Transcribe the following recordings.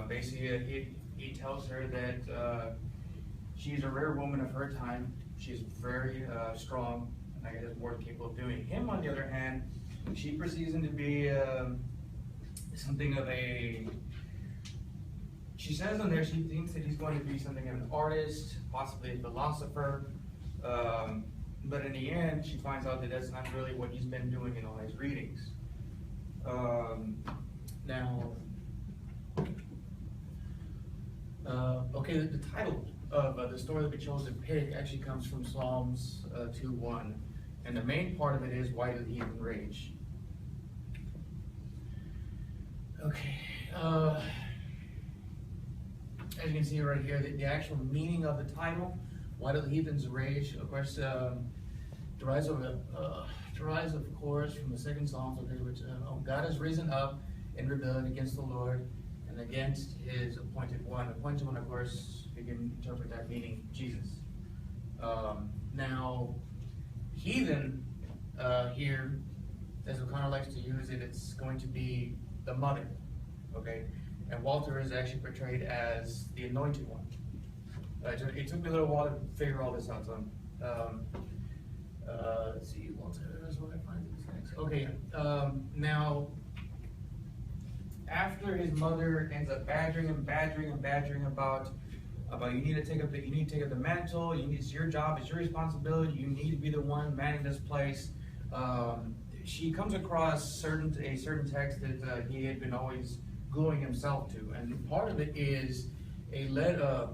Basically, he tells her that she's a rare woman of her time. She's very strong, and I guess more capable of doing. Him, on the other hand, she perceives him to be something of a. She says on there she thinks that he's going to be something of an artist, possibly a philosopher. But in the end, she finds out that that's not really what he's been doing in all his readings. Okay, the title of the story that we chose to pick actually comes from Psalms 2:1, and the main part of it is, "Why do the heathen rage?" Okay, as you can see right here, the actual meaning of the title, "Why do the heathens rage?" of course, derives, of course, from the second Psalm, which God has risen up in rebellion against the Lord and against His appointed one. Appointed one, of course, you can interpret that meaning Jesus. Now, heathen here, as O'Connor likes to use it, it's going to be the mother, okay? And Walter is actually portrayed as the anointed one. It took me a little while to figure all this out, so let's see, Walter is where I find this next. Okay, now, after his mother ends up badgering him about you need to take up the mantle. It's your job, it's your responsibility. You need to be the one manning this place. She comes across a certain text that he had been always gluing himself to, and part of it is a letter.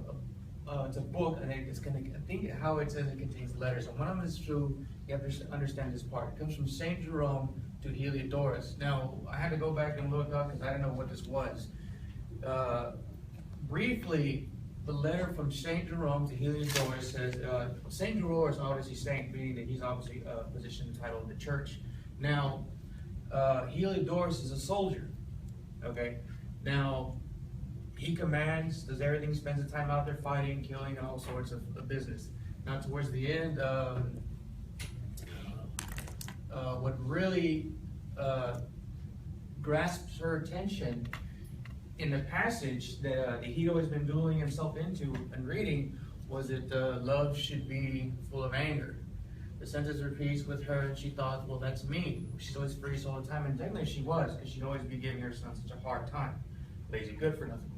It's a book, and it's gonna. I think how it says it contains letters. And one of them is through. You have to understand this part. It comes from Saint Jerome to Heliodorus. Now, I had to go back and look up because I didn't know what this was. Briefly, the letter from Saint Jerome to Heliodorus says, Saint Jerome is obviously saint, meaning that he's obviously a position and title in the church. Now, Heliodorus is a soldier. Okay? Now, he commands, does everything, spends the time out there fighting, killing, and all sorts of business. Now, towards the end, what really grasps her attention in the passage that he'd always been dueling himself into and reading was that love should be full of anger. The sentence repeats with her, and she thought, well, that's me. She's always furious all the time, and technically she was, because she'd always be giving her son such a hard time. Lazy good for nothing.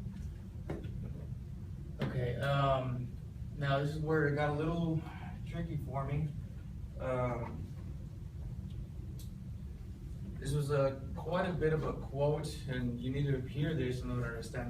Okay, now this is where it got a little tricky for me. This was quite a bit of a quote, and you need to hear this in order to understand